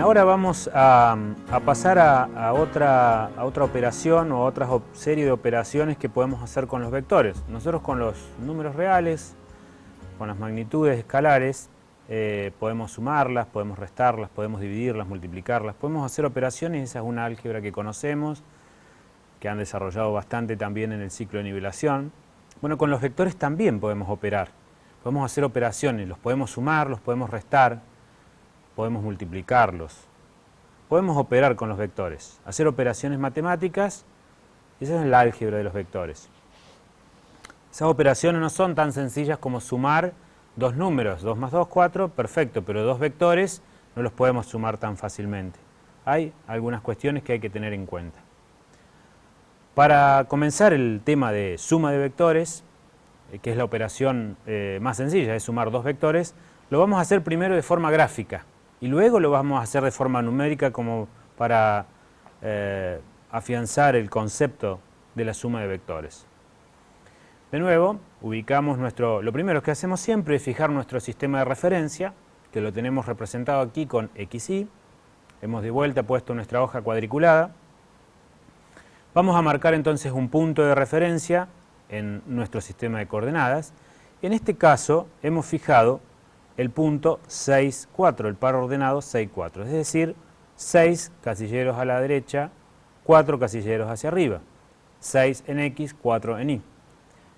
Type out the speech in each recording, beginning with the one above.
ahora vamos a pasar a otra operación o a otra serie de operaciones que podemos hacer con los vectores. Nosotros con los números reales, con las magnitudes escalares, podemos sumarlas, podemos restarlas, podemos dividirlas, multiplicarlas, podemos hacer operaciones. Esa es una álgebra que conocemos, que han desarrollado bastante también en el ciclo de nivelación. Bueno, con los vectores también podemos operar, podemos hacer operaciones, los podemos sumar, los podemos restar, podemos multiplicarlos, podemos operar con los vectores, hacer operaciones matemáticas. Esa es la álgebra de los vectores. Esas operaciones no son tan sencillas como sumar dos números, 2 más 2, 4, perfecto, pero dos vectores no los podemos sumar tan fácilmente. Hay algunas cuestiones que hay que tener en cuenta. Para comenzar el tema de suma de vectores, que es la operación más sencilla, es sumar dos vectores, lo vamos a hacer primero de forma gráfica y luego lo vamos a hacer de forma numérica como para afianzar el concepto de la suma de vectores. De nuevo, ubicamos lo primero que hacemos siempre es fijar nuestro sistema de referencia, que lo tenemos representado aquí con XY. Hemos de vuelta puesto nuestra hoja cuadriculada. Vamos a marcar entonces un punto de referencia en nuestro sistema de coordenadas. En este caso hemos fijado el punto 6, 4, el par ordenado 6, 4, es decir, 6 casilleros a la derecha, 4 casilleros hacia arriba, 6 en X, 4 en Y.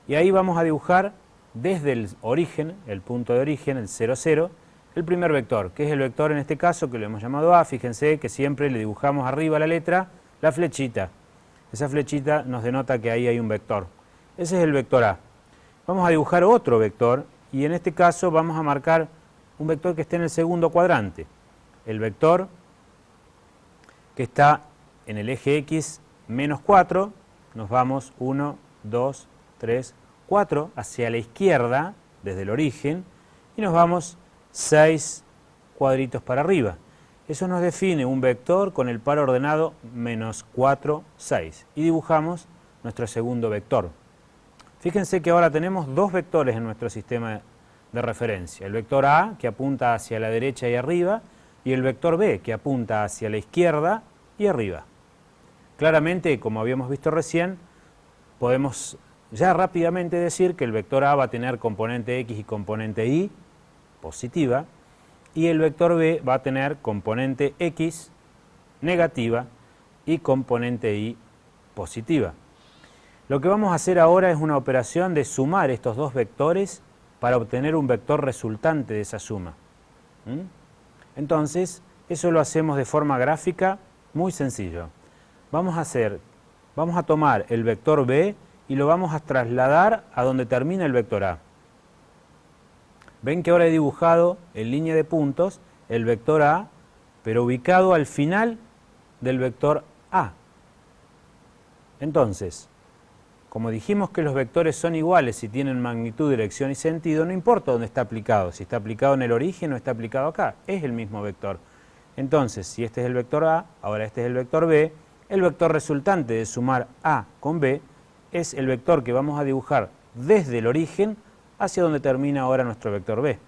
Y ahí vamos a dibujar desde el origen, el punto de origen, el 0, 0, el primer vector, que es el vector en este caso, que lo hemos llamado A. Fíjense que siempre le dibujamos arriba a la letra la flechita. Esa flechita nos denota que ahí hay un vector. Ese es el vector A. Vamos a dibujar otro vector y en este caso vamos a marcar un vector que esté en el segundo cuadrante. El vector que está en el eje X menos 4, nos vamos 1, 2, 3, 4 hacia la izquierda desde el origen y nos vamos 6 cuadritos para arriba. Eso nos define un vector con el par ordenado menos 4, 6 y dibujamos nuestro segundo vector. Fíjense que ahora tenemos dos vectores en nuestro sistema de referencia. El vector A, que apunta hacia la derecha y arriba, y el vector B, que apunta hacia la izquierda y arriba. Claramente, como habíamos visto recién, podemos ya rápidamente decir que el vector A va a tener componente X y componente Y positiva, y el vector B va a tener componente X negativa y componente Y positiva. Lo que vamos a hacer ahora es una operación de sumar estos dos vectores para obtener un vector resultante de esa suma. Entonces, eso lo hacemos de forma gráfica muy sencillo. Vamos a tomar el vector B y lo vamos a trasladar a donde termina el vector A. Ven que ahora he dibujado en línea de puntos el vector A, pero ubicado al final del vector A. Entonces, como dijimos que los vectores son iguales si tienen magnitud, dirección y sentido, no importa dónde está aplicado, si está aplicado en el origen o está aplicado acá, es el mismo vector. Entonces, si este es el vector A, ahora este es el vector B, el vector resultante de sumar A con B es el vector que vamos a dibujar desde el origen hacia donde termina ahora nuestro vector B.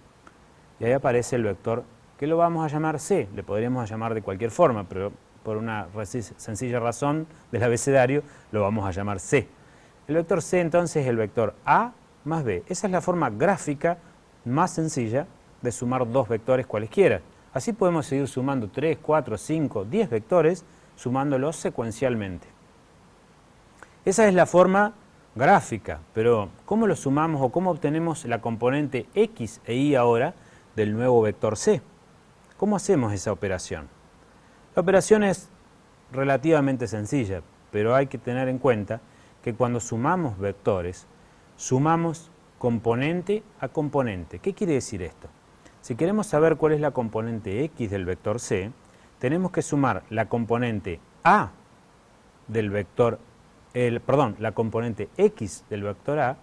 Y ahí aparece el vector que lo vamos a llamar C, le podríamos llamar de cualquier forma, pero por una sencilla razón del abecedario lo vamos a llamar C. El vector C entonces es el vector A más B. Esa es la forma gráfica más sencilla de sumar dos vectores cualesquiera. Así podemos seguir sumando 3, 4, 5, 10 vectores, sumándolos secuencialmente. Esa es la forma gráfica, pero ¿cómo lo sumamos o cómo obtenemos la componente X e Y ahora del nuevo vector C? ¿Cómo hacemos esa operación? La operación es relativamente sencilla, pero hay que tener en cuenta que cuando sumamos vectores, sumamos componente a componente. ¿Qué quiere decir esto? Si queremos saber cuál es la componente X del vector C, tenemos que sumar la componente A del vector, la componente X del vector A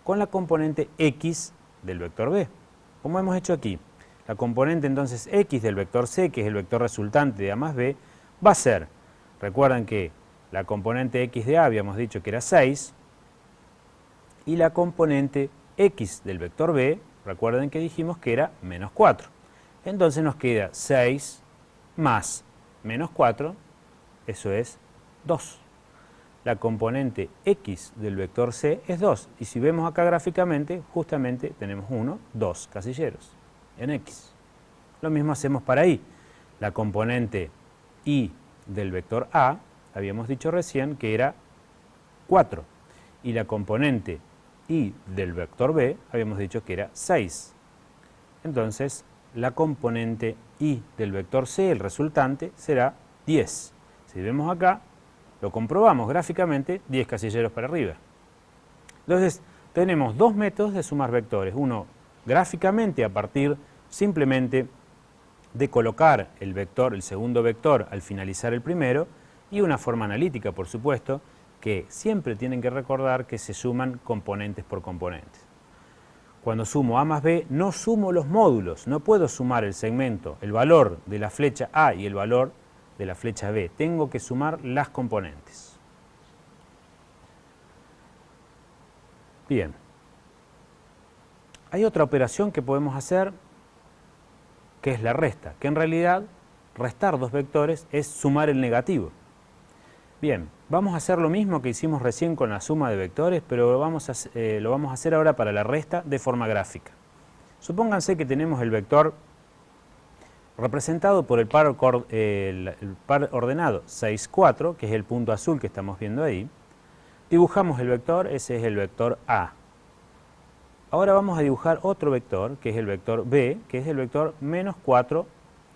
con la componente X del vector B, como hemos hecho aquí. La componente entonces X del vector C, que es el vector resultante de A más B, va a ser, recuerdan que la componente X de A habíamos dicho que era 6, y la componente X del vector B, recuerden que dijimos que era menos 4. Entonces nos queda 6 más menos 4, eso es 2. La componente x del vector c es 2. Y si vemos acá gráficamente, justamente tenemos 1, 2 casilleros en x. Lo mismo hacemos para y. La componente y del vector a, habíamos dicho recién que era 4. Y la componente y del vector b, habíamos dicho que era 6. Entonces, la componente y del vector c, el resultante, será 10. Si vemos acá, lo comprobamos gráficamente, 10 casilleros para arriba. Entonces, tenemos dos métodos de sumar vectores. Uno, gráficamente, a partir simplemente de colocar el vector, el segundo vector, al finalizar el primero, y una forma analítica, por supuesto, que siempre tienen que recordar que se suman componentes por componentes. Cuando sumo a más b, no sumo los módulos, no puedo sumar el segmento, el valor de la flecha a y el valor de la flecha b. Tengo que sumar las componentes. Bien. Hay otra operación que podemos hacer, que es la resta, que en realidad restar dos vectores es sumar el negativo. Bien, vamos a hacer lo mismo que hicimos recién con la suma de vectores, pero lo vamos a hacer ahora para la resta de forma gráfica. Supónganse que tenemos el vector representado por el par ordenado 6, 4, que es el punto azul que estamos viendo ahí. Dibujamos el vector, ese es el vector A. Ahora vamos a dibujar otro vector, que es el vector B, que es el vector menos 4,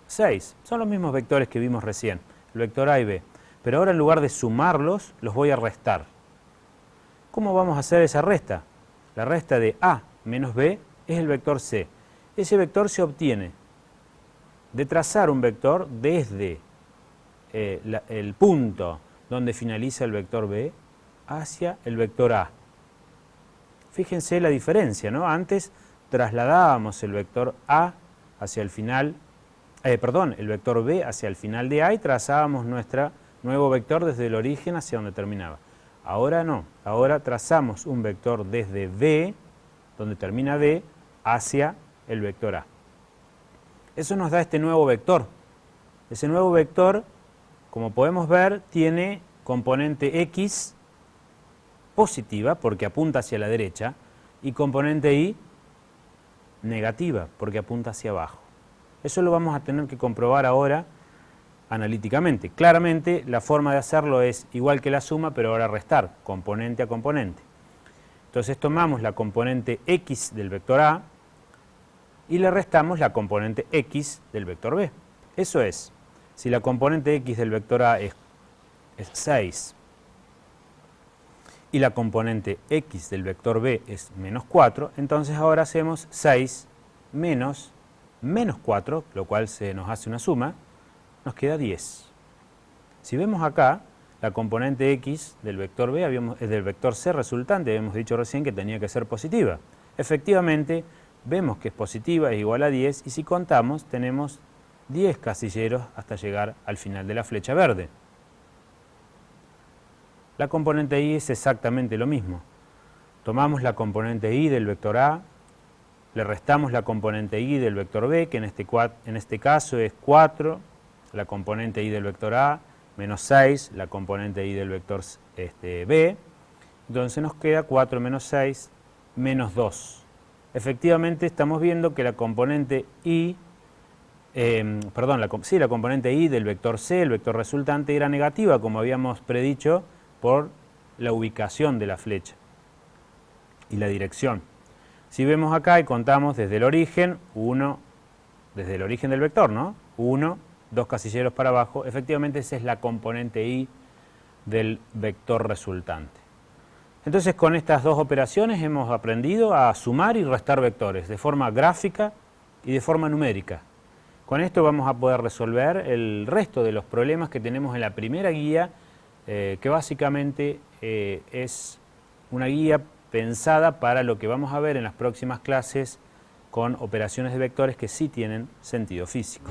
6. Son los mismos vectores que vimos recién, el vector A y B. Pero ahora en lugar de sumarlos, los voy a restar. ¿Cómo vamos a hacer esa resta? La resta de A menos B es el vector C. Ese vector se obtiene de trazar un vector desde el punto donde finaliza el vector B hacia el vector A. Fíjense la diferencia, ¿no? Antes trasladábamos el vector A hacia el final, el vector B hacia el final de A y trazábamos nuestro nuevo vector desde el origen hacia donde terminaba. Ahora no, ahora trazamos un vector desde B, donde termina B, hacia el vector A. Eso nos da este nuevo vector. Ese nuevo vector, como podemos ver, tiene componente X positiva, porque apunta hacia la derecha, y componente Y negativa, porque apunta hacia abajo. Eso lo vamos a tener que comprobar ahora analíticamente. Claramente, la forma de hacerlo es igual que la suma, pero ahora restar, componente a componente. Entonces tomamos la componente X del vector A y le restamos la componente X del vector B. Eso es, si la componente X del vector A es 6 y la componente X del vector B es menos 4, entonces ahora hacemos 6 menos 4, lo cual se nos hace una suma, nos queda 10. Si vemos acá, la componente X del vector B, del vector C resultante, habíamos dicho recién que tenía que ser positiva. Efectivamente, vemos que es positiva, es igual a 10, y si contamos, tenemos 10 casilleros hasta llegar al final de la flecha verde. La componente Y es exactamente lo mismo. Tomamos la componente Y del vector A, le restamos la componente Y del vector B, que en este caso es 4, la componente Y del vector A, menos 6, la componente Y del vector B, entonces nos queda 4 menos 6, menos 2. Efectivamente estamos viendo que la componente Y, la componente Y del vector C, el vector resultante, era negativa, como habíamos predicho, por la ubicación de la flecha y la dirección. Si vemos acá y contamos desde el origen, desde el origen del vector, ¿no? 1, 2 casilleros para abajo, efectivamente esa es la componente Y del vector resultante. Entonces con estas dos operaciones hemos aprendido a sumar y restar vectores de forma gráfica y de forma numérica. Con esto vamos a poder resolver el resto de los problemas que tenemos en la primera guía, que básicamente es una guía pensada para lo que vamos a ver en las próximas clases con operaciones de vectores que sí tienen sentido físico.